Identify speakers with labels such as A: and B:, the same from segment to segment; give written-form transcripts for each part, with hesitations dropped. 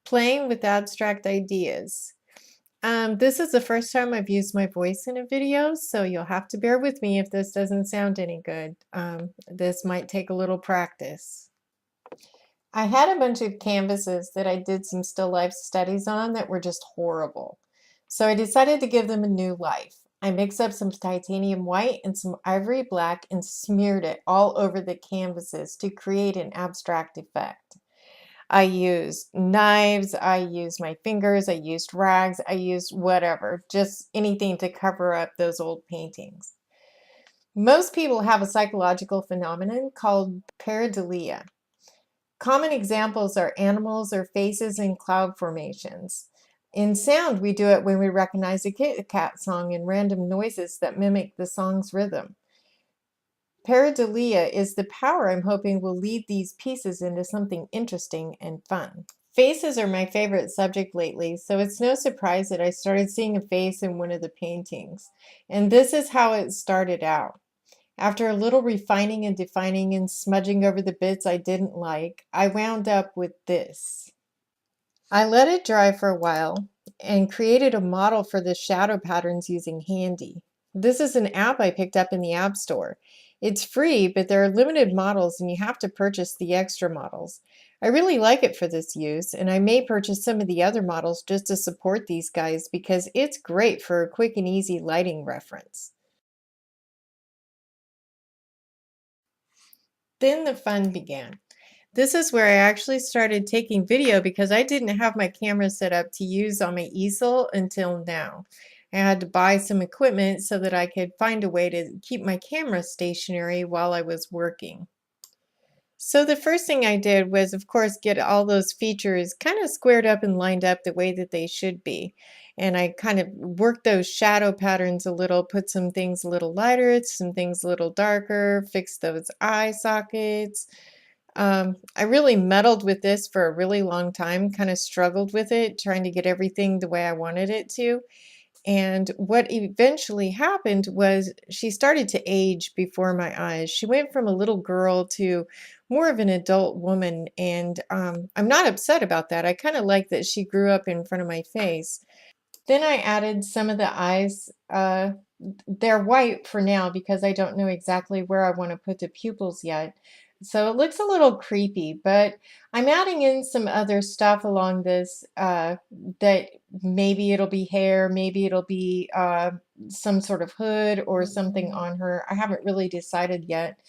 A: Playing with abstract ideas. This is the first time I've used my voice in a video, so you'll have to bear with me if this doesn't sound any good. This might take a little practice. I had a bunch of canvases that I did some still life studies on that were just horrible. So I decided to give them a new life. I mixed up some titanium white and some ivory black and smeared it all over the canvases to create an abstract effect. I used knives, I used my fingers, I used rags, I used whatever, just anything to cover up those old paintings. Most people have a psychological phenomenon called pareidolia. Common examples are animals or faces in cloud formations. In sound, we do it when we recognize a Kit Kat song and random noises that mimic the song's rhythm. Pareidolia is the power I'm hoping will lead these pieces into something interesting and fun. Faces are my favorite subject lately, so it's no surprise that I started seeing a face in one of the paintings. And this is how it started out. After a little refining and defining and smudging over the bits I didn't like, I wound up with this. I let it dry for a while and created a model for the shadow patterns using Handy. This is an app I picked up in the App Store. It's free, but there are limited models and you have to purchase the extra models. I really like it for this use, and I may purchase some of the other models just to support these guys because it's great for a quick and easy lighting reference. Then the fun began. This is where I actually started taking video because I didn't have my camera set up to use on my easel until now. I had to buy some equipment so that I could find a way to keep my camera stationary while I was working. So the first thing I did was, of course, get all those features kind of squared up and lined up the way that they should be. And I kind of worked those shadow patterns a little, put some things a little lighter, some things a little darker, fixed those eye sockets. I really meddled with this for a really long time, kind of struggled with it, trying to get everything the way I wanted it to. And what eventually happened was she started to age before my eyes. She went from a little girl to more of an adult woman, and I'm not upset about that. I kind of like that she grew up in front of my face. Then I added some of the eyes. They're white for now because I don't know exactly where I want to put the pupils yet. So it looks a little creepy, but I'm adding in some other stuff along this that maybe it'll be hair, maybe it'll be some sort of hood or something on her. I haven't really decided yet.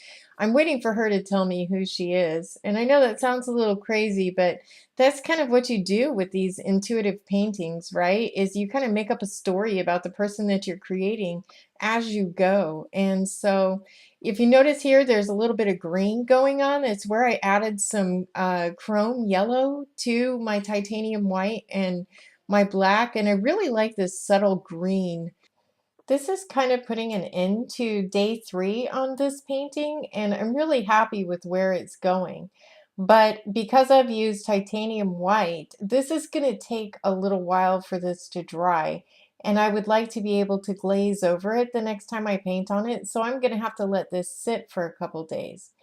A: I'm waiting for her to tell me who she is. And I know that sounds a little crazy, but that's kind of what you do with these intuitive paintings, right? Is you kind of make up a story about the person that you're creating as you go. And so if you notice here, there's a little bit of green going on. It's where I added some chrome yellow to my titanium white and my black. And I really like this subtle green. This is kind of putting an end to day 3 on this painting, and I'm really happy with where it's going. But because I've used titanium white, this is going to take a little while for this to dry, and I would like to be able to glaze over it the next time I paint on it, so I'm going to have to let this sit for a couple days.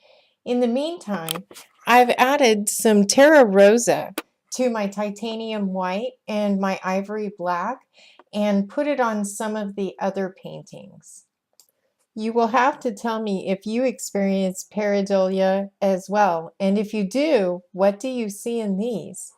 A: In the meantime, I've added some Terra Rosa to my titanium white and my ivory black and put it on some of the other paintings. You will have to tell me if you experience pareidolia as well, and if you do, what do you see in these?